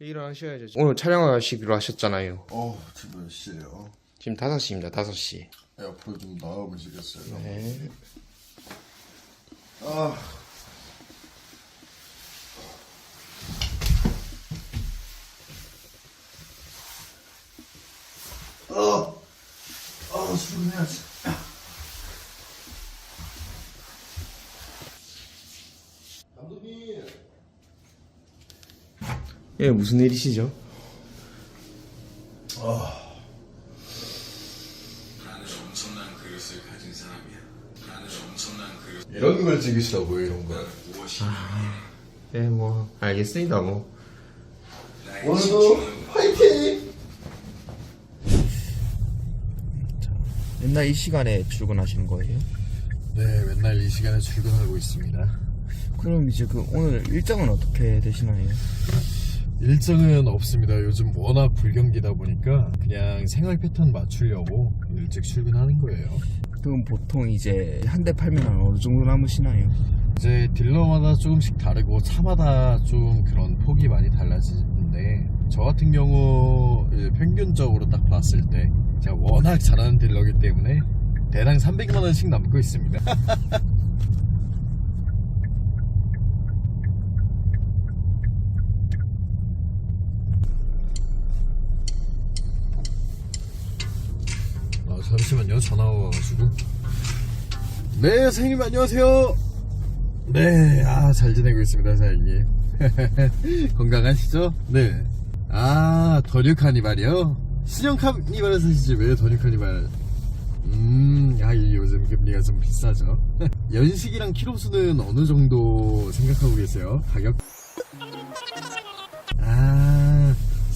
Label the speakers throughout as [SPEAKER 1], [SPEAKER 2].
[SPEAKER 1] 일어나셔야죠. 오늘 촬영하시기로 하셨잖아요.
[SPEAKER 2] 지금 몇 시에요?
[SPEAKER 1] 지금 5시입니다. 5시.
[SPEAKER 2] 옆으로 좀 나와보시겠어요?
[SPEAKER 1] 네.
[SPEAKER 2] 출근해야지. 감독님.
[SPEAKER 1] 예, 무슨 일이시죠?
[SPEAKER 3] 나는 엄청난 그릇을 가진 사람이야. 나는 엄청난 그릇.
[SPEAKER 2] 이런 걸 찍으시라고요, 이런 걸.
[SPEAKER 3] 무엇이
[SPEAKER 1] 네, 뭐 알겠습니다. 뭐
[SPEAKER 3] 나의
[SPEAKER 2] 오늘도 화이팅!
[SPEAKER 1] 맨날 이 시간에 출근하시는 거예요?
[SPEAKER 2] 네, 맨날 이 시간에 출근하고 있습니다.
[SPEAKER 1] 그럼 이제 오늘 일정은 어떻게 되시나요?
[SPEAKER 2] 일정은 없습니다. 요즘 워낙 불경기다 보니까 그냥 생활 패턴 맞추려고 일찍 출근하는 거예요.
[SPEAKER 1] 그럼 보통 이제 한 대 팔면 어느 정도 남으시나요?
[SPEAKER 2] 이제 딜러마다 조금씩 다르고 차마다 좀 그런 폭이 많이 달라지는데 저 같은 경우 평균적으로 딱 봤을 때 제가 워낙 잘하는 딜러기 때문에 대당 300만원씩 남고 있습니다. 잠시만요, 전화 와가지고. 네, 사장님 안녕하세요. 네, 잘 지내고 있습니다, 사장님. 건강하시죠? 네. 더뉴 카니발이요? 신형 카니발을 사시지 왜 더뉴 카니발? 이 요즘 금리가 좀 비싸죠. 연식이랑 키로수는 어느 정도 생각하고 계세요? 가격?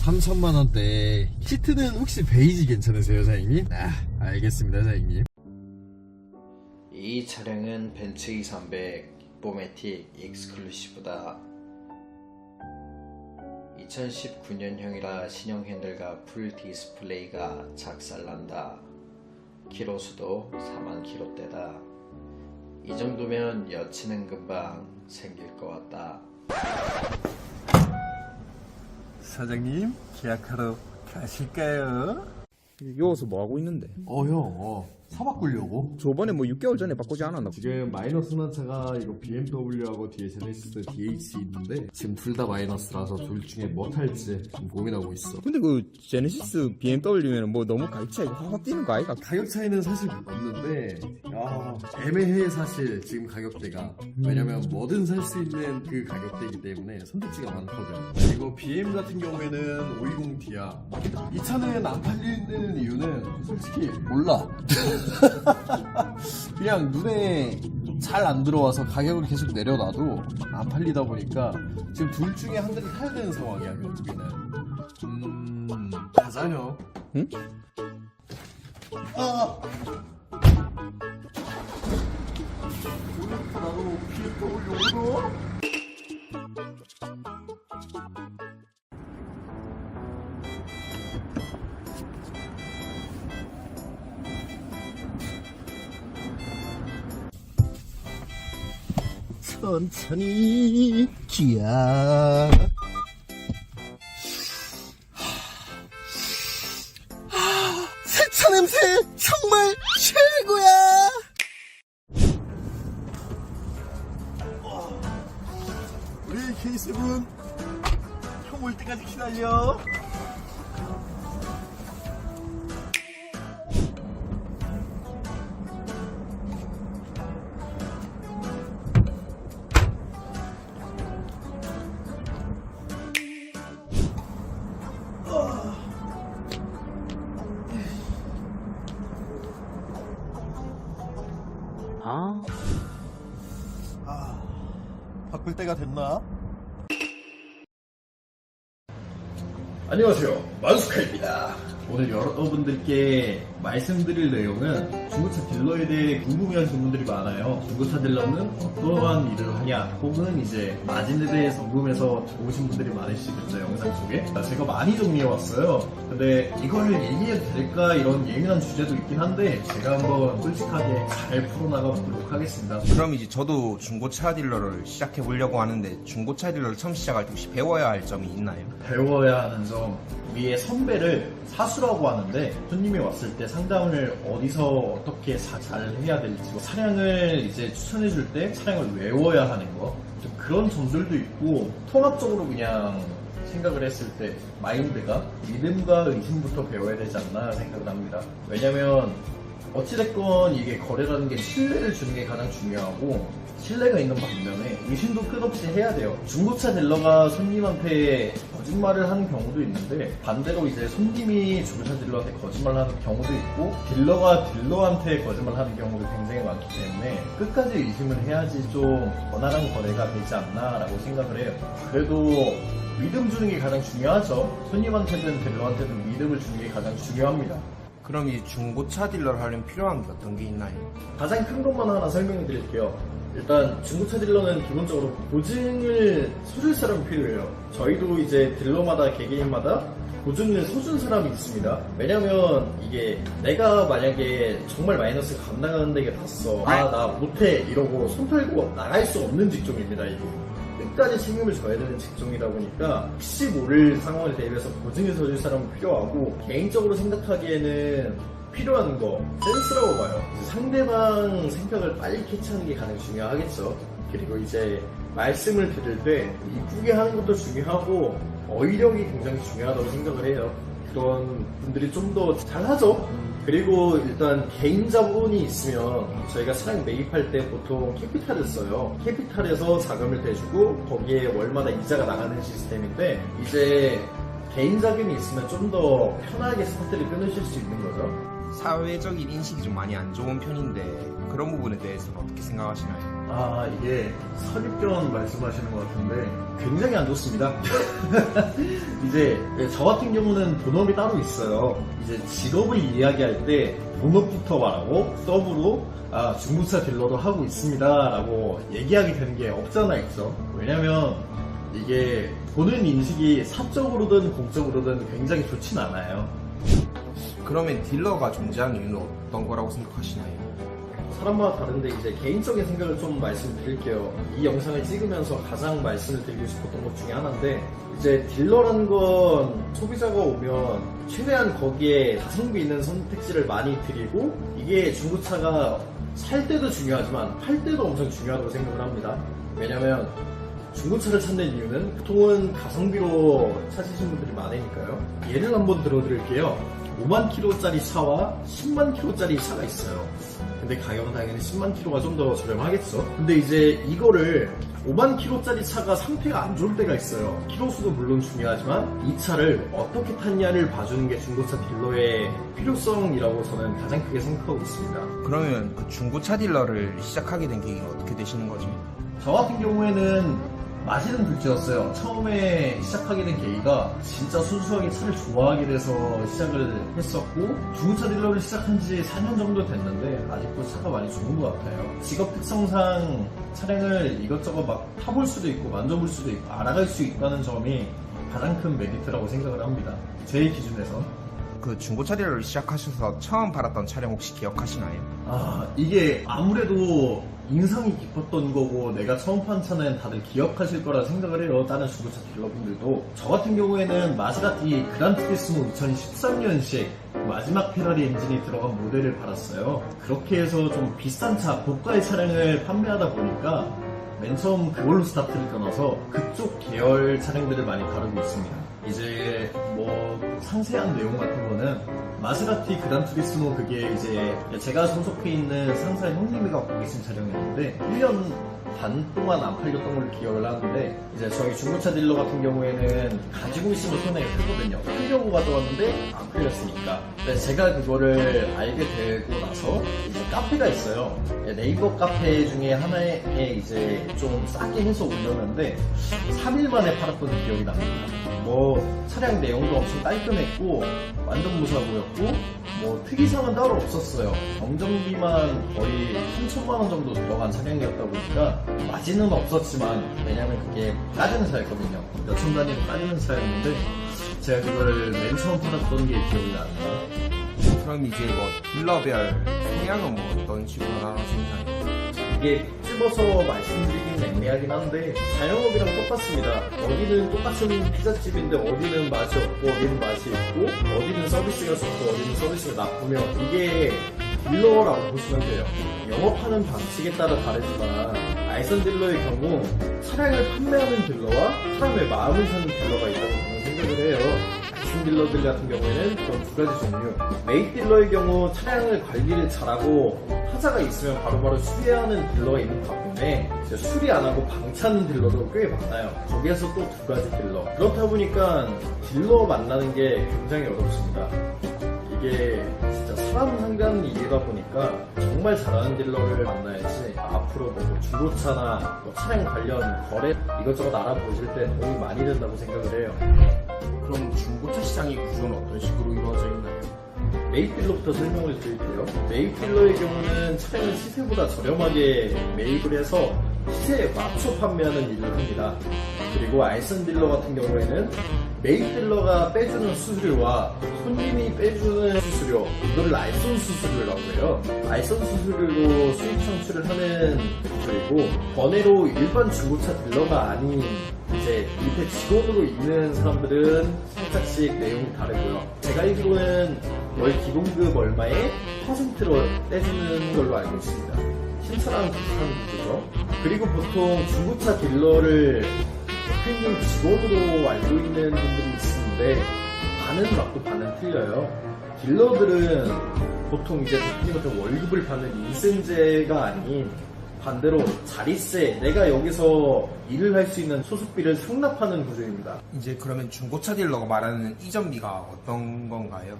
[SPEAKER 2] 3천만원대. 시트는 혹시 베이지 괜찮으세요, 사장님? 알겠습니다, 사장님.
[SPEAKER 4] 이 차량은 벤츠 200 포매틱 익스클루시브다. 2019년형이라 신형 핸들과 풀 디스플레이가 작살난다. 키로수도 4만 킬로대다. 이 정도면 여친은 금방 생길 것 같다.
[SPEAKER 2] 사장님, 계약하러 가실까요?
[SPEAKER 1] 여기서 뭐 하고 있는데?
[SPEAKER 2] 형, 차 바꾸려고?
[SPEAKER 1] 저번에 뭐 6개월 전에 바꾸지 않았나?
[SPEAKER 2] 지금 마이너스 난 차가 이거 BMW하고 뒤에 제네시스 DH 있는데 지금 둘 다 마이너스라서 둘 중에 뭐 탈지 좀 고민하고 있어.
[SPEAKER 1] 근데 제네시스 BMW면 뭐 너무 가격 차이가 확 뛰는 거 아이가?
[SPEAKER 2] 가격 차이는 사실 없는데 애매해 사실 지금 가격대가. 왜냐면 뭐든 살 수 있는 그 가격대이기 때문에 선택지가 많거든. 그리고 BM 같은 경우에는 520D야. 이 차는 안 팔리는 이유는 솔직히 몰라. 그냥 눈에 잘 안 들어와서 가격을 계속 내려놔도 안 팔리다 보니까 지금 둘 중에 한 대를 사야 되는 상황이야, 결국에는. 가자요.
[SPEAKER 1] 응?
[SPEAKER 2] 오늘부터 나도 BMW 오너? 천천히 기야. 세차 냄새 정말 최고야. 우리 K7 형 올 때까지 기다려. 바꿀 때가 됐나? 안녕하세요, 만수카입니다. 오늘 여러분들께 말씀드릴 내용은 중고차 딜러에 대해 궁금해하시는 분들이 많아요. 중고차 딜러는 어떠한 일을 하냐, 혹은 이제 마진에 대해서 궁금해서 들어오신 분들이 많으시겠죠, 영상 속에. 제가 많이 정리해왔어요. 근데 이걸 얘기해도 될까 이런 예민한 주제도 있긴 한데 제가 한번 솔직하게 잘 풀어나가보도록 하겠습니다.
[SPEAKER 5] 그럼 이제 저도 중고차 딜러를 시작해 보려고 하는데 중고차 딜러를 처음 시작할 때 혹시 배워야 할 점이 있나요?
[SPEAKER 2] 배워야 하는 점, 위에 선배를 사수라고 하는데 손님이 왔을 때 상담을 어디서 어떻게 잘 해야 될지, 차량을 이제 추천해 줄 때 차량을 외워야 하는 거, 좀 그런 점들도 있고, 통합적으로 그냥 생각을 했을 때 마인드가 믿음과 의심부터 배워야 되지 않나 생각을 합니다. 왜냐면 어찌됐건 이게 거래라는 게 신뢰를 주는 게 가장 중요하고, 신뢰가 있는 반면에 의심도 끝없이 해야 돼요. 중고차 딜러가 손님한테 거짓말을 하는 경우도 있는데, 반대로 이제 손님이 중고차 딜러한테 거짓말을 하는 경우도 있고, 딜러가 딜러한테 거짓말을 하는 경우도 굉장히 많기 때문에 끝까지 의심을 해야지 좀 원활한 거래가 되지 않나라고 생각을 해요. 그래도 믿음 주는 게 가장 중요하죠. 손님한테든 딜러한테든 믿음을 주는 게 가장 중요합니다.
[SPEAKER 5] 그럼 이 중고차 딜러를 하려면 필요한 게 어떤 게 있나요?
[SPEAKER 2] 가장 큰 것만 하나 설명해 드릴게요. 일단 중고차 딜러는 기본적으로 보증을 서줄 사람이 필요해요. 저희도 이제 딜러마다 개개인마다 보증을 서준 사람이 있습니다. 왜냐면 이게 내가 만약에 정말 마이너스 감당하는 데게 탔어, 나 못해 이러고 손 털고 나갈 수 없는 직종입니다. 이게 끝까지 책임을 져야 되는 직종이다 보니까 혹시 모를 상황을 대비해서 보증을 서줄 사람은 필요하고, 개인적으로 생각하기에는 필요한 거 센스라고 봐요. 상대방 생각을 빨리 캐치하는 게 가장 중요하겠죠. 그리고 이제 말씀을 드릴 때 이쁘게 하는 것도 중요하고 어휘력이 굉장히 중요하다고 생각을 해요. 그런 분들이 좀 더 잘하죠. 그리고 일단 개인 자본이 있으면, 저희가 차량 매입할 때 보통 캐피탈을 써요. 캐피탈에서 자금을 대주고 거기에 월마다 이자가 나가는 시스템인데, 이제 개인 자금이 있으면 좀 더 편하게 스타트를 끊으실 수 있는 거죠.
[SPEAKER 5] 사회적인 인식이 좀 많이 안 좋은 편인데 그런 부분에 대해서는 어떻게 생각하시나요?
[SPEAKER 2] 이게 선입견 말씀하시는 것 같은데 굉장히 안 좋습니다. 이제 저 같은 경우는 본업이 따로 있어요. 이제 직업을 이야기할 때 본업부터 말하고 서브로 중고차 딜러도 하고 있습니다 라고 얘기하게 되는 게 없잖아 있어. 왜냐면 이게 보는 인식이 사적으로든 공적으로든 굉장히 좋진 않아요.
[SPEAKER 5] 그러면 딜러가 존재하는 이유는 어떤 거라고 생각하시나요?
[SPEAKER 2] 사람마다 다른데 이제 개인적인 생각을 좀 말씀드릴게요. 이 영상을 찍으면서 가장 말씀을 드리고 싶었던 것 중에 하나인데, 이제 딜러라는 건 소비자가 오면 최대한 거기에 가성비 있는 선택지를 많이 드리고, 이게 중고차가 살 때도 중요하지만 팔 때도 엄청 중요하다고 생각을 합니다. 왜냐면 중고차를 찾는 이유는 보통은 가성비로 찾으시는 분들이 많으니까요. 예를 한번 들어드릴게요. 5만 킬로짜리 차와 10만 킬로짜리 차가 있어요. 근데 가격은 당연히 10만 킬로가 좀 더 저렴하겠죠. 근데 이제 이거를 5만 킬로짜리 차가 상태가 안 좋을 때가 있어요. 킬로수도 물론 중요하지만 이 차를 어떻게 탔냐를 봐주는 게 중고차 딜러의 필요성이라고 저는 가장 크게 생각하고 있습니다.
[SPEAKER 5] 그러면 그 중고차 딜러를 시작하게 된 계기는 어떻게 되시는 거죠?
[SPEAKER 2] 저 같은 경우에는 맛있는 둘째였어요. 처음에 시작하게 된 계기가 진짜 순수하게 차를 좋아하게 돼서 시작을 했었고, 중고차 딜러를 시작한 지 4년 정도 됐는데 아직도 차가 많이 좋은 것 같아요. 직업 특성상 차량을 이것저것 막 타볼 수도 있고 만져볼 수도 있고 알아갈 수 있다는 점이 가장 큰 메리트라고 생각을 합니다. 제 기준에서.
[SPEAKER 5] 그 중고차 딜러를 시작하셔서 처음 팔았던 차량 혹시 기억하시나요?
[SPEAKER 2] 이게 아무래도 인상이 깊었던 거고 내가 처음 판 차는 다들 기억하실 거라 생각을 해요. 다른 중고차 딜러분들도. 저 같은 경우에는 마세라티 그란투리스모 2013년식 마지막 페라리 엔진이 들어간 모델을 팔았어요. 그렇게 해서 좀 비싼 차, 고가의 차량을 판매하다 보니까 맨 처음 그걸로 스타트를 끊어서 그쪽 계열 차량들을 많이 다루고 있습니다. 이제 뭐 상세한 내용 같은 거는 마세라티 그란투리스모, 그게 이제 제가 소속해 있는 상사 형님이 갖고 계신 차량이었는데 1년 반 동안 안 팔렸던 걸로 기억을 하는데, 이제 저희 중고차 딜러 같은 경우에는 가지고 있으면 손해가 크거든요. 팔려고 가져왔는데 안 팔렸으니까. 그래서 제가 그거를 알게 되고 나서 이제 카페가 있어요. 네이버 카페 중에 하나에 이제 좀 싸게 해서 올렸는데 3일 만에 팔았던 기억이 납니다. 뭐 차량 내용도 엄청 깔끔했고 완전 무사고였고
[SPEAKER 4] 뭐 특이사항은 따로 없었어요. 정전비만 거의 3천만 원 정도 들어간 차량이었다 보니까 마진은 없었지만, 왜냐면 그게 따지는 차였거든요. 몇천 단위로 따지는 차였는데 제가 그걸 맨 처음 팔았던 게 기억이 나네요.
[SPEAKER 5] 그럼 이제 뭐 딜러별 소량은 뭐 어떤 식으로 나눠지나요?
[SPEAKER 4] 이게 집어서 말씀드리긴 애매하긴 한데 자영업이랑 똑같습니다. 어디는 똑같은 피자집인데 어디는 맛이 없고 어디는 맛이 있고 어디는 서비스가 좋고 어디는 서비스가 나쁘며, 이게 딜러라고 보시면 돼요. 영업하는 방식에 따라 다르지만 알선 딜러의 경우 차량을 판매하는 딜러와 사람의 마음을 사는 딜러가 있다고 저는 생각을 해요. 알선 딜러들 같은 경우에는 그런 두 가지 종류. 메이 딜러의 경우 차량을 관리를 잘하고 하자가 있으면 바로바로 수리하는 딜러가 있는 반면에 수리 안 하고 방치하는 딜러도 꽤 많아요. 거기에서 또 두 가지 딜러. 그렇다 보니까 딜러 만나는 게 굉장히 어렵습니다. 이게 진짜 사람 상대하는 일이다 보니까 정말 잘하는 딜러를 만나야지 앞으로 뭐 중고차나 뭐 차량 관련 거래 이것저것 알아보실 때 도움이 많이 된다고 생각을 해요.
[SPEAKER 5] 그럼 중고차 시장의 구조는 어떤 식으로 이루어져 있나요?
[SPEAKER 4] 매입딜러부터 설명을 드릴게요. 매입딜러의 경우는 차량을 시세보다 저렴하게 매입을 해서 시세에 맞춰 판매하는 일을 합니다. 그리고 알선 딜러 같은 경우에는 매입딜러가 빼주는 수수료와 손님이 빼주는 수수료, 이걸 알선 수수료라고 해요. 알선 수수료로 수익 창출을 하는 구조이고, 번외로 일반 중고차 딜러가 아닌 이제 밑에 직원으로 있는 사람들은 살짝씩 내용이 다르고요. 제가 알기로는 월 기본급 얼마에 퍼센트로 떼주는 걸로 알고 있습니다. 신차랑 비슷한 구조죠. 그리고 보통 중고차 딜러를 대표님 직원으로 알고 있는 분들이 있는데 반은 맞고 반은 틀려요. 딜러들은 보통 이제 대표님한테 월급을 받는 인센제가 아닌 반대로 자리세, 내가 여기서 일을 할 수 있는 소속비를 상납하는 구조입니다.
[SPEAKER 5] 이제 그러면 중고차 딜러가 말하는 이전비가 어떤 건가요?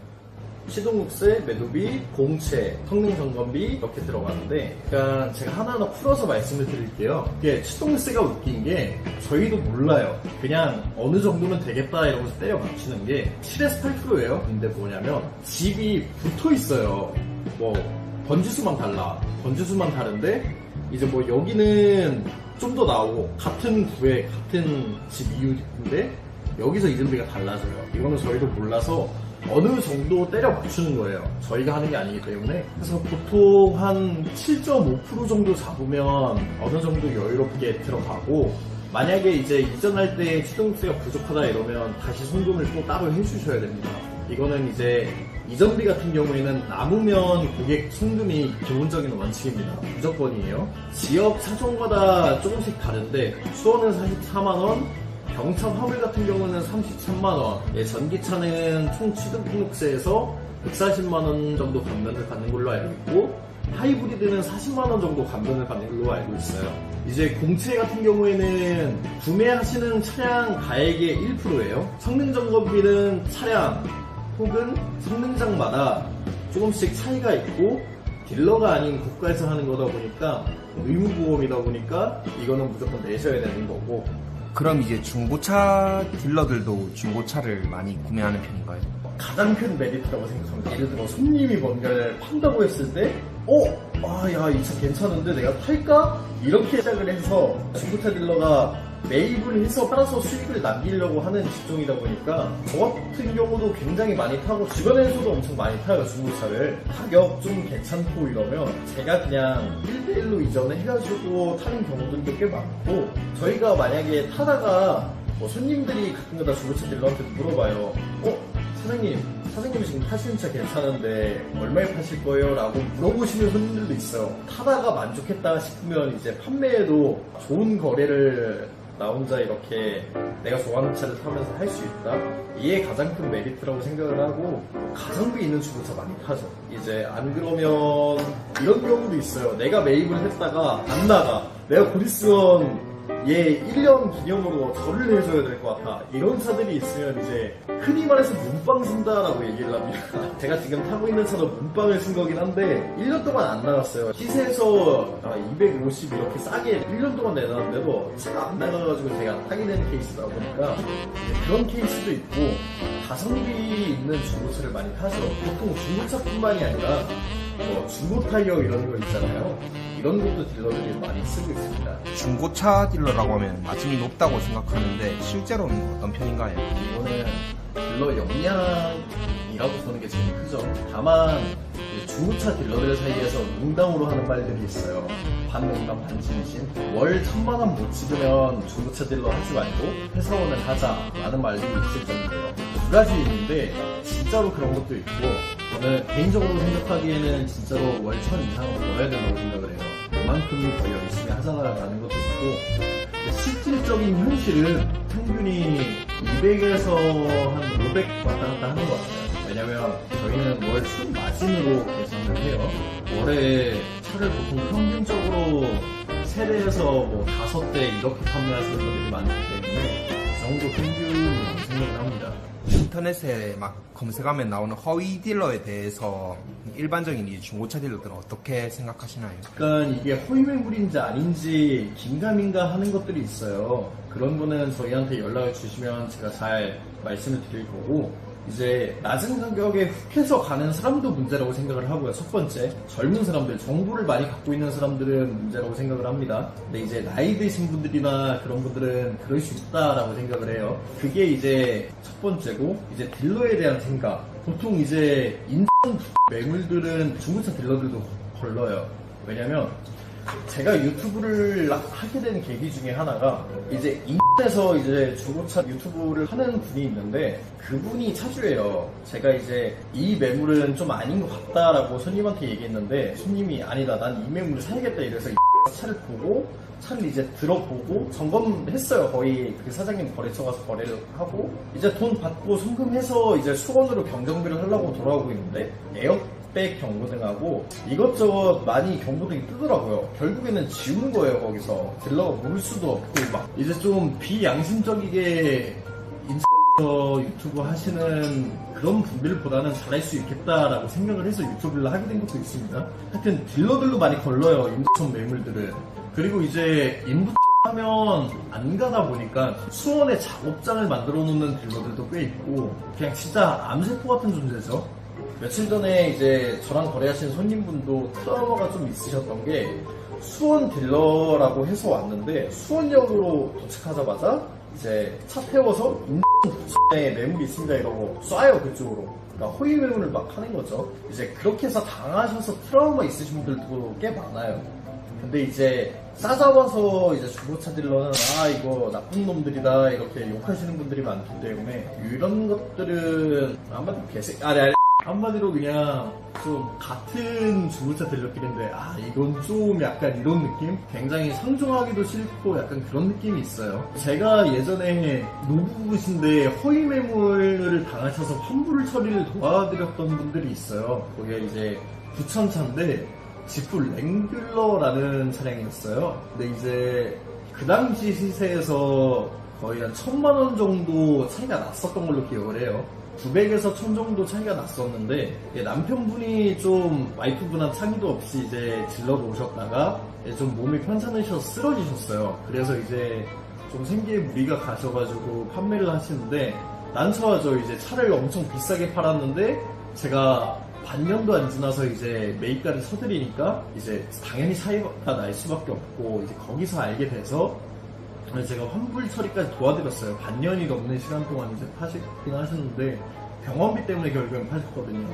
[SPEAKER 4] 시동국세, 매도비, 공채, 성능점검비 이렇게 들어가는데, 그러니까 제가 하나하나 풀어서 말씀을 드릴게요. 이게 시동세가 웃긴 게 저희도 몰라요. 그냥 어느 정도면 되겠다 이러면서 때려 맞추는 게 7에서 8%예요. 근데 뭐냐면 집이 붙어 있어요. 뭐 번지수만 달라. 번지수만 다른데 이제 뭐 여기는 좀 더 나오고 같은 구에 같은 집 이웃인데 여기서 이전비가 달라져요. 이거는 저희도 몰라서 어느 정도 때려 맞추는 거예요. 저희가 하는 게 아니기 때문에. 그래서 보통 한 7.5% 정도 잡으면 어느 정도 여유롭게 들어가고, 만약에 이제 이전할 때 시동세가 부족하다 이러면 다시 송금을 또 따로 해주셔야 됩니다. 이거는 이제 이전비 같은 경우에는 남으면 고객 송금이 기본적인 원칙입니다. 무조건이에요. 지역 차종마다 조금씩 다른데 수원은 44만원, 경차 화물 같은 경우는 33만원, 전기차는 총 취득 등록세에서 140만원 정도 감면을 받는 걸로 알고 있고, 하이브리드는 40만원 정도 감면을 받는 걸로 알고 있어요. 이제 공채 같은 경우에는 구매하시는 차량 가액의 1%예요. 성능점검비는 차량 혹은 성능장마다 조금씩 차이가 있고, 딜러가 아닌 국가에서 하는 거다 보니까 의무보험이다 보니까 이거는 무조건 내셔야 되는 거고.
[SPEAKER 5] 그럼 이제 중고차 딜러들도 중고차를 많이 구매하는 편인가요?
[SPEAKER 4] 가장 큰 메리트라고 생각합니다. 예를 들어 손님이 뭔가를 판다고 했을 때 야, 이 차 괜찮은데 내가 탈까? 이렇게 시작을 해서 중고차 딜러가 매입을 해서 팔아서 수익을 남기려고 하는 직종이다 보니까 저 같은 경우도 굉장히 많이 타고 주변에서도 엄청 많이 타요. 중고차를 가격 좀 괜찮고 이러면 제가 그냥 1대1로 이전을 해가지고 타는 경우들도 꽤 많고, 저희가 만약에 타다가 뭐 손님들이 가끔가다 중고차 딜러한테 물어봐요. 사장님 지금 타시는 차 괜찮은데 얼마에 파실 거예요? 라고 물어보시는 손님들도 있어요. 타다가 만족했다 싶으면 이제 판매에도 좋은 거래를 나 혼자 이렇게 내가 좋아하는 차를 타면서 할 수 있다? 이게 가장 큰 메리트라고 생각을 하고, 가성비 있는 중고차 많이 타죠. 이제 안 그러면 이런 경우도 있어요. 내가 매입을 했다가 안 나가. 내가 곧 있으면 얘 1년 기념으로 절을 해줘야 될 것 같아. 이런 차들이 있으면 이제 흔히 말해서 문빵 쓴다라고 얘기를 합니다. 제가 지금 타고 있는 차도 문빵을 쓴 거긴 한데 1년 동안 안 나갔어요. 시세에서 250 이렇게 싸게 1년 동안 내놨는데도 차가 안 나가가지고 제가 타게 되는 케이스다 보니까 이제 그런 케이스도 있고 가성비 있는 중고차를 많이 타죠. 보통 중고차뿐만이 아니라 중고 타이어 이런 거 있잖아요. 이런 것도 딜러들이 많이 쓰고 있습니다.
[SPEAKER 5] 중고차 딜러라고 하면 마진이 높다고 생각하는데 실제로는 어떤 편인가요?
[SPEAKER 4] 이거는 딜러 역량이라고 보는 게 제일 크죠. 다만 중고차 딜러들 사이에서 농담으로 하는 말들이 있어요. 반농담 반진심. 월 1000만 원 못 찍으면 중고차 딜러 하지 말고 회사원을 하자라는 말들이 있을 정도예요. 두 가지 있는데 진짜로 그런 것도 있고 저는 개인적으로 생각하기에는 진짜로 월 1000 이상은 벌어야 된다고 생각을 해요. 그만큼 더 열심히 하자라는 것도 있고 실질적인 현실은 평균이 200에서 한 500 왔다 갔다 하는 것 같아요. 왜냐면 저희는 월 순 마진으로 계산을 해요. 월에 차를 보통 평균적으로 3대에서 뭐 5대 이렇게 판매하시는 분들이 많기 때문에 그 정도 평균이라고 생각을 합니다.
[SPEAKER 5] 인터넷에 막 검색하면 나오는 허위 딜러에 대해서 일반적인 이 중고차 딜러들은 어떻게 생각하시나요?
[SPEAKER 4] 약간 이게 허위 매물인지 아닌지 긴가민가 하는 것들이 있어요. 그런 거는 저희한테 연락을 주시면 제가 잘 말씀을 드릴 거고 이제 낮은 가격에 훅해서 가는 사람도 문제라고 생각을 하고요. 첫 번째, 젊은 사람들, 정보를 많이 갖고 있는 사람들은 문제라고 생각을 합니다. 근데 이제 나이 드신 분들이나 그런 분들은 그럴 수 있다라고 생각을 해요. 그게 이제 첫 번째고, 이제 딜러에 대한 생각. 보통 이제 인천 매물들은 중고차 딜러들도 걸러요. 왜냐면 제가 유튜브를 하게 된 계기 중에 하나가 이제 인터넷에서 이제 중고차 유튜브를 하는 분이 있는데 그분이 차주예요. 제가 이제 이 매물은 좀 아닌 것 같다라고 손님한테 얘기했는데 손님이 아니다 난 이 매물을 사야겠다 이래서 차를 보고 차를 이제 들어보고 점검했어요. 거의 그 사장님 거래처 가서 거래를 하고 이제 돈 받고 송금해서 이제 수원으로 경정비를 하려고 돌아오고 있는데 에어백 경고등하고 이것저것 많이 경고등이 뜨더라고요. 결국에는 지운 거예요. 거기서 딜러가 모를 수도 없고 막 이제 좀 비양심적이게 유튜브 하시는 그런 분들보다는 잘할 수 있겠다라고 생각을 해서 유튜브를 하게 된 것도 있습니다. 하여튼 딜러들도 많이 걸러요. 인부천 매물들은. 그리고 이제 인부 하면 안 가다 보니까 수원에 작업장을 만들어 놓는 딜러들도 꽤 있고 그냥 진짜 암세포 같은 존재죠. 며칠 전에 이제 저랑 거래하신 손님분도 트라우마가 좀 있으셨던 게 수원 딜러라고 해서 왔는데 수원역으로 도착하자마자 이제 차 태워서 인천에 매물이 있습니다 이러고 쏴요 그쪽으로. 그러니까 허위 매물을 막 하는 거죠. 이제 그렇게 해서 당하셔서 트라우마 있으신 분들도 꽤 많아요. 근데 이제 싸잡아서 이제 중고차 딜러는 이거 나쁜 놈들이다 이렇게 욕하시는 분들이 많기 때문에 이런 것들은 한마디로 그냥 좀 같은 중고차 딜러끼리인데 이건 좀 약간 이런 느낌? 굉장히 상종하기도 싫고 약간 그런 느낌이 있어요. 제가 예전에 노부부신데 허위 매물을 당하셔서 환불 처리를 도와드렸던 분들이 있어요. 거기에 이제 부천차인데 지프 랭글러라는 차량이었어요. 근데 이제 그 당시 시세에서 거의 한 1000만 원 정도 차이가 났었던 걸로 기억을 해요. 900에서 1000 정도 차이가 났었는데 남편분이 좀 와이프분한 창의도 없이 이제 딜러로 오셨다가 좀 몸이 편찮으셔서 쓰러지셨어요. 그래서 이제 좀 생기에 무리가 가셔가지고 판매를 하시는데 난처하죠. 이제 차를 엄청 비싸게 팔았는데 제가 반년도 안 지나서 이제 매입가를 쳐드리니까 이제 당연히 차이가 날 수밖에 없고 이제 거기서 알게 돼서 제가 환불 처리까지 도와드렸어요. 반년이 넘는 시간 동안 이제 파시긴 하셨는데 병원비 때문에 결국엔 파셨거든요.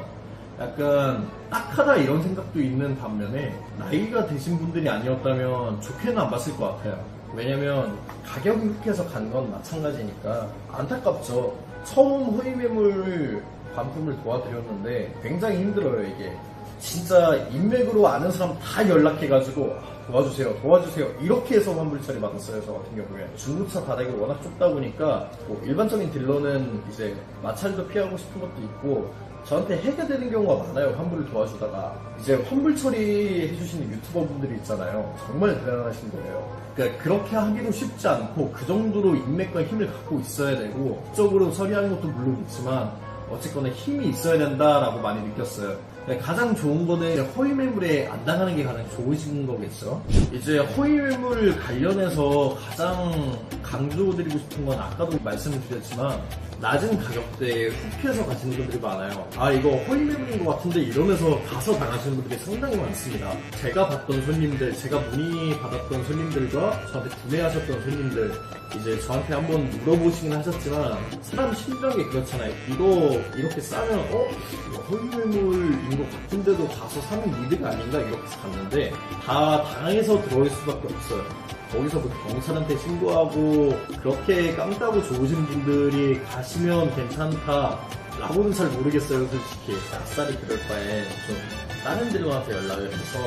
[SPEAKER 4] 약간 딱하다 이런 생각도 있는 반면에 나이가 드신 분들이 아니었다면 좋게는 안 봤을 것 같아요. 왜냐면 가격이 훅해서 간 건 마찬가지니까 안타깝죠. 처음 허위 매물 반품을 도와드렸는데 굉장히 힘들어요. 이게 진짜 인맥으로 아는 사람 다 연락해가지고 도와주세요 이렇게 해서 환불 처리 받았어요. 저 같은 경우에 중고차 바닥이 워낙 좁다 보니까 뭐 일반적인 딜러는 이제 마찰도 피하고 싶은 것도 있고 저한테 해가 되는 경우가 많아요. 환불을 도와주다가 이제 환불 처리 해주시는 유튜버 분들이 있잖아요. 정말 대단하신 거예요. 그러니까 그렇게 하기도 쉽지 않고 그 정도로 인맥과 힘을 갖고 있어야 되고 적으로 처리하는 것도 물론 있지만 어쨌거나 힘이 있어야 된다라고 많이 느꼈어요. 가장 좋은 거는 허위 매물에 안 당하는 게 가장 좋으신 거겠죠. 이제 허위 매물 관련해서 가장 강조드리고 싶은 건 아까도 말씀을 드렸지만 낮은 가격대에 훅해서 가시는 분들이 많아요. 아 이거 허위 매물인 것 같은데 이러면서 가서 당하시는 분들이 상당히 많습니다. 제가 봤던 손님들, 제가 문의 받았던 손님들과 저한테 구매하셨던 손님들 이제 저한테 한번 물어보시긴 하셨지만 사람 심정이 그렇잖아요. 이거 이렇게 싸면 이거 허위 매물인 것 같은데도 가서 사는 이득 아닌가 이렇게 갔는데 다 당해서 들어올 수밖에 없어요. 거기서부터 경찰한테 신고하고 그렇게 깜다고 좋으신 분들이 가시면 괜찮다 라고는 잘 모르겠어요. 솔직히 아싸리 그럴 바에 좀 다른 딜러한테 연락을 해서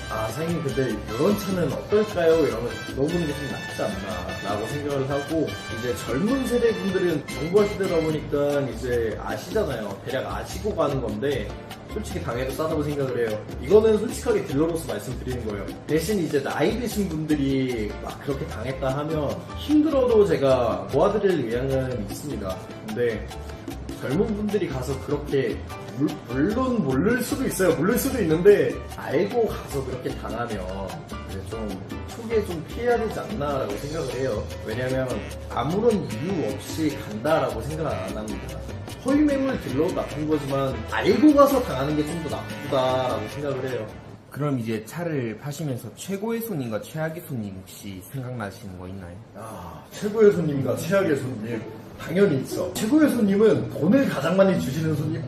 [SPEAKER 4] 아 사장님 근데 이런 차는 어떨까요? 이러면 물어보는 게 좀 낫지 않나 라고 생각을 하고 이제 젊은 세대 분들은 정보 시대다 보니까 이제 아시잖아요. 대략 아시고 가는 건데 솔직히 당해도 싸다고 생각을 해요. 이거는 솔직하게 딜러로서 말씀드리는 거예요. 대신 이제 나이 드신 분들이 막 그렇게 당했다 하면 힘들어도 제가 도와드릴 의향은 있습니다. 근데 젊은 분들이 가서 그렇게 물론 모를 수도 있어요. 모를 수도 있는데 알고 가서 그렇게 당하면 이제 좀 초기에 좀 피해야 되지 않나라고 생각을 해요. 왜냐면 아무런 이유 없이 간다라고 생각을 안 합니다. 허위 매물 딜러도 나쁜 거지만 알고 가서 당하는 게 좀 더 나쁘다라고 생각을 해요.
[SPEAKER 5] 그럼 이제 차를 파시면서 최고의 손님과 최악의 손님 혹시 생각나시는 거 있나요?
[SPEAKER 4] 아, 최고의 손님과 최악의 손님 당연히 있어. 최고의 손님은 돈을 가장 많이 주시는 손님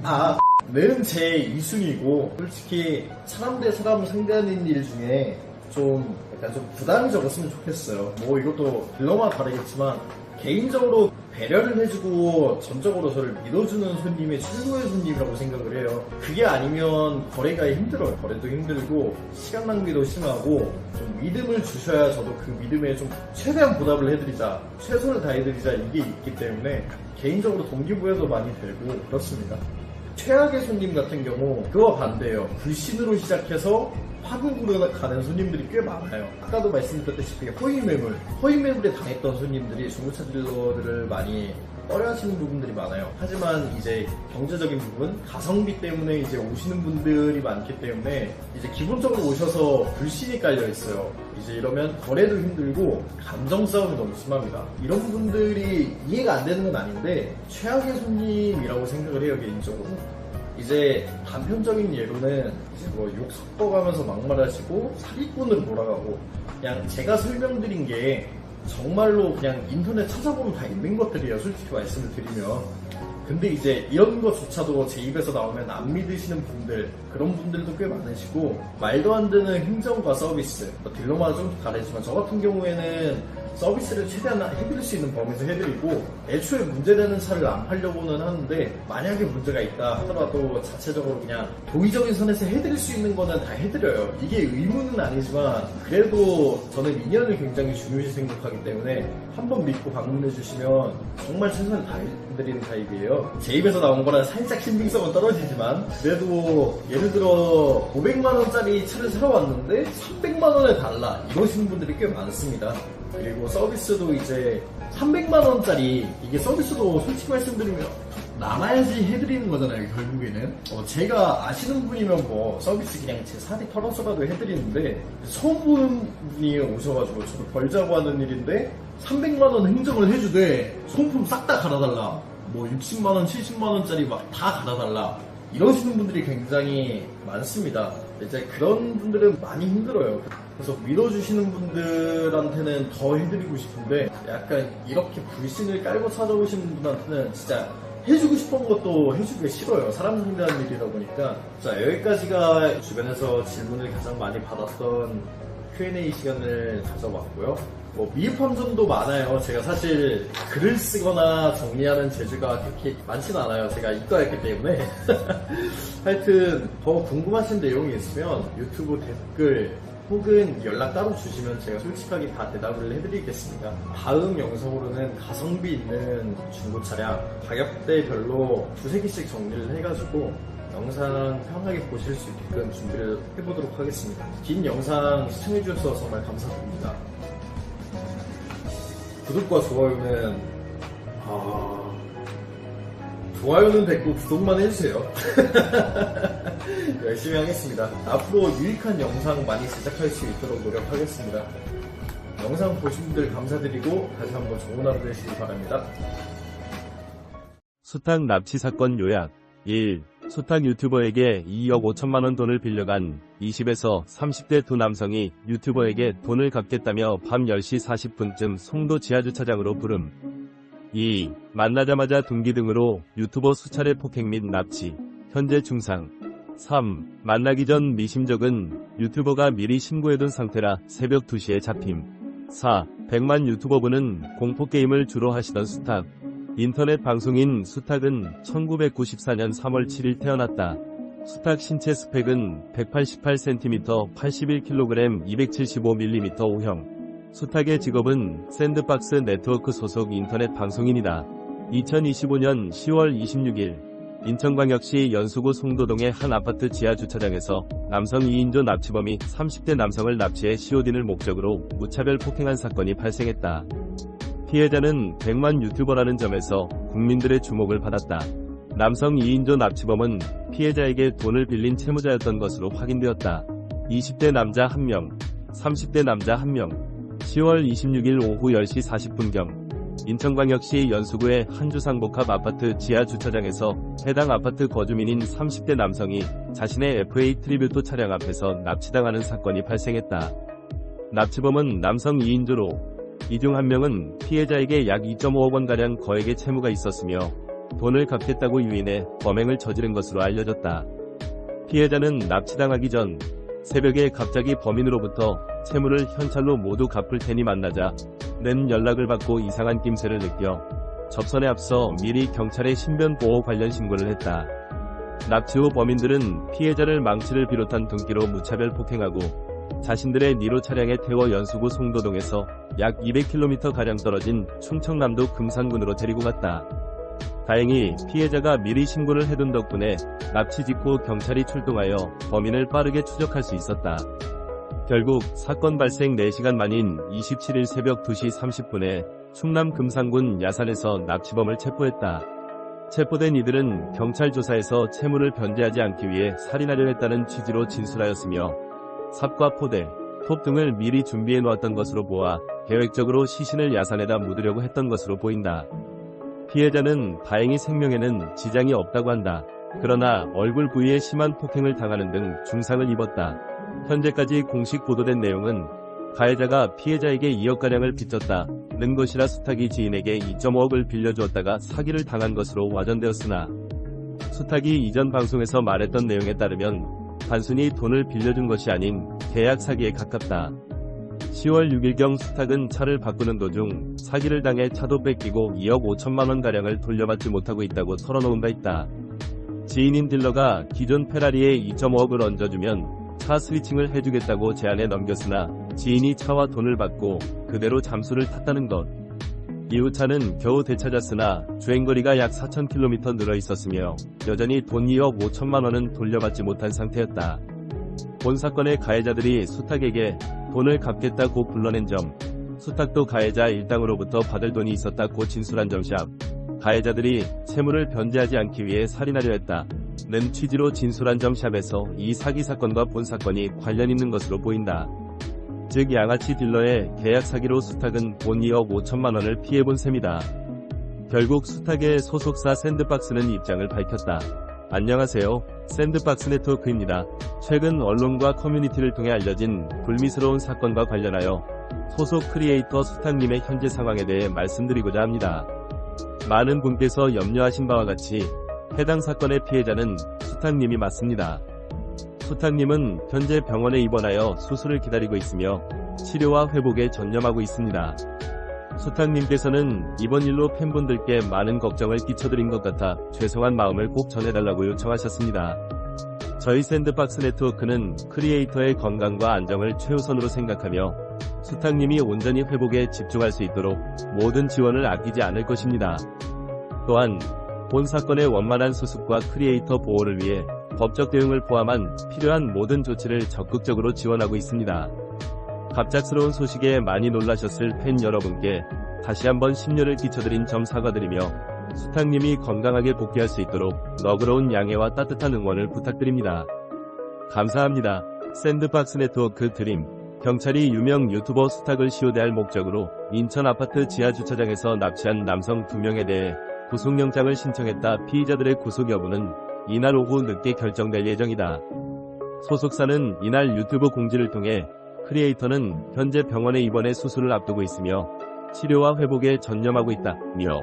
[SPEAKER 4] 는 제 2순위고 솔직히 사람 대 사람 상대하는 일 중에 좀 약간 좀 부담이 적었으면 좋겠어요. 뭐 이것도 딜러마다 다르겠지만 개인적으로 배려를 해주고 전적으로 저를 믿어주는 손님이 최고의 손님이라고 생각을 해요. 그게 아니면 거래가 힘들어요. 거래도 힘들고 시간 낭비도 심하고 좀 믿음을 주셔야 저도 그 믿음에 좀 최대한 보답을 해드리자, 최선을 다해드리자 이게 있기 때문에 개인적으로 동기부여도 많이 되고 그렇습니다. 최악의 손님 같은 경우 그와 반대예요. 불신으로 시작해서 파국으로 가는 손님들이 꽤 많아요. 아까도 말씀드렸다시피 허위 매물에 당했던 손님들이 중고차 딜러들을 많이 꺼려하시는 부분들이 많아요. 하지만 이제 경제적인 부분, 가성비 때문에 이제 오시는 분들이 많기 때문에 이제 기본적으로 오셔서 불신이 깔려 있어요. 이제 이러면 거래도 힘들고 감정 싸움이 너무 심합니다. 이런 분들이 이해가 안 되는 건 아닌데 최악의 손님이라고 생각을 해요, 개인적으로. 이제 단편적인 예로는 이제 뭐 욕 섞어가면서 막말하시고 사기꾼으로 몰아가고 그냥 제가 설명드린 게 정말로 그냥 인터넷 찾아보면 다 있는 것들이에요. 솔직히 말씀을 드리면. 근데 이제 이런 것조차도 제 입에서 나오면 안 믿으시는 분들, 그런 분들도 꽤 많으시고 말도 안 되는 행정과 서비스, 뭐 딜러마다 좀 다르지만 저 같은 경우에는 서비스를 최대한 해드릴 수 있는 범위에서 해드리고 애초에 문제되는 차를 안 팔려고는 하는데 만약에 문제가 있다 하더라도 자체적으로 그냥 도의적인 선에서 해드릴 수 있는 거는 다 해드려요. 이게 의무는 아니지만 그래도 저는 인연을 굉장히 중요시 생각하기 때문에 한번 믿고 방문해 주시면 정말 최선을 다해드리는 타입이에요. 제 입에서 나온 거랑 살짝 신빙성은 떨어지지만 그래도 예를 들어 500만원짜리 차를 사러 왔는데 300만원에 달라 이러시는 분들이 꽤 많습니다. 그리고 서비스도 이제 300만원짜리 이게 서비스도 솔직히 말씀드리면 남아야지 해드리는 거잖아요. 결국에는 제가 아시는 분이면 뭐 서비스 그냥 제 살이 털어서라도 해드리는데 처음 보는 분이 오셔가지고 저도 벌자고 하는 일인데 300만원 행정을 해주되 소품 싹 다 갈아달라, 뭐 60만원 70만원짜리 막 다 갈아달라 이러시는 분들이 굉장히 많습니다. 이제 그런 분들은 많이 힘들어요. 그래서 믿어주시는 분들한테는 더 해드리고 싶은데 약간 이렇게 불신을 깔고 찾아오시는 분한테는 진짜 해주고 싶은 것도 해주기가 싫어요. 사람 상대하는 일이다 보니까. 자, 여기까지가 주변에서 질문을 가장 많이 받았던 Q&A 시간을 가져봤고요. 뭐 미흡한 점도 많아요. 제가 사실 글을 쓰거나 정리하는 재주가 그렇게 많지는 않아요. 제가 이과였기 때문에. 하여튼 더 궁금하신 내용이 있으면 유튜브 댓글 혹은 연락 따로 주시면 제가 솔직하게 다 대답을 해드리겠습니다. 다음 영상으로는 가성비 있는 중고 차량 가격대별로 두세 개씩 정리를 해가지고 영상 편하게 보실 수 있게끔 준비를 해보도록 하겠습니다. 긴 영상 시청해주셔서 정말 감사드립니다. 구독과 좋아요는 좋아요는 됐고 구독만 해주세요. 열심히 하겠습니다. 앞으로 유익한 영상 많이 제작할 수 있도록 노력하겠습니다. 영상 보신 분들 감사드리고 다시 한번 좋은 하루 되시기 바랍니다.
[SPEAKER 6] 수탁 납치 사건 요약 1. 수탁 유튜버에게 2억 5천만원 돈을 빌려간 20에서 30대 두 남성이 유튜버에게 돈을 갚겠다며 밤 10시 40분쯤 송도 지하주차장으로 부름. 2. 만나자마자 둔기 등으로 유튜버 수차례 폭행 및 납치, 현재 중상. 3. 만나기 전 미심쩍은 유튜버가 미리 신고해둔 상태라 새벽 2시에 잡힘. 4. 100만 유튜버분은 공포게임을 주로 하시던 수탁. 인터넷 방송인 수탁은 1994년 3월 7일 태어났다. 수탁 신체 스펙은 188cm, 81kg, 275mm O형. 수탁의 직업은 샌드박스 네트워크 소속 인터넷 방송인이다. 2025년 10월 26일 인천광역시 연수구 송도동의 한 아파트 지하주차장에서 남성 2인조 납치범이 30대 남성을 납치해 COD를 목적으로 무차별 폭행한 사건이 발생했다. 피해자는 100만 유튜버라는 점에서 국민들의 주목을 받았다. 남성 2인조 납치범은 피해자에게 돈을 빌린 채무자였던 것으로 확인되었다. 20대 남자 1명, 30대 남자 1명. 10월 26일 오후 10시 40분경 인천광역시 연수구의 한 주상복합 아파트 지하주차장에서 해당 아파트 거주민인 30대 남성이 자신의 FA 트리뷰토 차량 앞에서 납치당하는 사건이 발생했다. 납치범은 남성 2인조로 이 중 한 명은 피해자에게 약 2.5억원가량 거액의 채무가 있었으며 돈을 갚겠다고 유인해 범행을 저지른 것으로 알려졌다. 피해자는 납치당하기 전 새벽에 갑자기 범인으로부터 채무를 현찰로 모두 갚을 테니 만나자 는 연락을 받고 이상한 낌새를 느껴 접선에 앞서 미리 경찰에 신변보호 관련 신고를 했다. 납치 후 범인들은 피해자를 망치를 비롯한 등기로 무차별 폭행하고 자신들의 니로 차량에 태워 연수구 송도동에서 약 200km가량 떨어진 충청남도 금산군으로 데리고 갔다. 다행히 피해자가 미리 신고를 해둔 덕분에 납치 직후 경찰이 출동하여 범인을 빠르게 추적할 수 있었다. 결국 사건 발생 4시간 만인 27일 새벽 2시 30분에 충남 금산군 야산에서 납치범을 체포했다. 체포된 이들은 경찰 조사에서 채무를 변제하지 않기 위해 살인하려 했다는 취지로 진술하였으며 삽과 포대, 톱 등을 미리 준비해 놓았던 것으로 보아 계획적으로 시신을 야산에다 묻으려고 했던 것으로 보인다. 피해자는 다행히 생명에는 지장이 없다고 한다. 그러나 얼굴 부위에 심한 폭행을 당하는 등 중상을 입었다. 현재까지 공식 보도된 내용은 가해자가 피해자에게 2억가량을 빚졌다는 것이라 수탁이 지인에게 2.5억을 빌려주었다가 사기를 당한 것으로 와전되었으나 수탁이 이전 방송에서 말했던 내용에 따르면 단순히 돈을 빌려준 것이 아닌 계약 사기에 가깝다. 10월 6일경 수탁은 차를 바꾸는 도중 사기를 당해 차도 뺏기고 2억 5천만원가량을 돌려받지 못하고 있다고 털어놓은 바 있다. 지인인 딜러가 기존 페라리에 2.5억을 얹어주면 차 스위칭을 해주겠다고 제안해 넘겼으나 지인이 차와 돈을 받고 그대로 잠수를 탔다는 것. 이후 차는 겨우 되찾았으나 주행거리가 약 4,000km 늘어 있었으며 여전히 돈 2억 5천만원은 돌려받지 못한 상태였다. 본 사건의 가해자들이 수탁에게 돈을 갚겠다고 불러낸 점, 수탁도 가해자 일당으로부터 받을 돈이 있었다고 진술한 점샵, 가해자들이 채무를 변제하지 않기 위해 살인하려 했다는 취지로 진술한 점샵에서 이 사기 사건과 본 사건이 관련 있는 것으로 보인다. 즉 양아치 딜러의 계약 사기로 수탁은 돈 2억 5천만원을 피해본 셈이다. 결국 수탁의 소속사 샌드박스는 입장을 밝혔다. 안녕하세요. 샌드박스 네트워크입니다. 최근 언론과 커뮤니티를 통해 알려진 불미스러운 사건과 관련하여 소속 크리에이터 수탁님의 현재 상황에 대해 말씀드리고자 합니다. 많은 분께서 염려하신 바와 같이 해당 사건의 피해자는 수탁님이 맞습니다. 수탁님은 현재 병원에 입원하여 수술을 기다리고 있으며 치료와 회복에 전념하고 있습니다. 수탁님께서는 이번 일로 팬분들께 많은 걱정을 끼쳐드린 것 같아 죄송한 마음을 꼭 전해달라고 요청하셨습니다. 저희 샌드박스 네트워크는 크리에이터의 건강과 안정을 최우선으로 생각하며 수탁님이 온전히 회복에 집중할 수 있도록 모든 지원을 아끼지 않을 것입니다. 또한 본 사건의 원만한 수습과 크리에이터 보호를 위해 법적 대응을 포함한 필요한 모든 조치를 적극적으로 지원하고 있습니다. 갑작스러운 소식에 많이 놀라셨을 팬 여러분께 다시 한번 심려를 끼쳐드린 점 사과드리며 수탁님이 건강하게 복귀할 수 있도록 너그러운 양해와 따뜻한 응원을 부탁드립니다. 감사합니다. 샌드박스 네트워크 드림. 경찰이 유명 유튜버 수탁을 시효대할 목적으로 인천 아파트 지하주차장에서 납치한 남성 2명에 대해 구속영장을 신청했다. 피의자들의 구속 여부는 이날 오후 늦게 결정될 예정이다. 소속사는 이날 유튜브 공지를 통해 크리에이터는 현재 병원에 입원해 수술을 앞두고 있으며 치료와 회복에 전념하고 있다며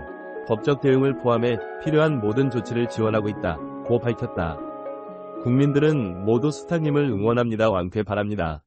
[SPEAKER 6] 법적 대응을 포함해 필요한 모든 조치를 지원하고 있다고 밝혔다. 국민들은 모두 수탁님을 응원합니다. 완쾌 바랍니다.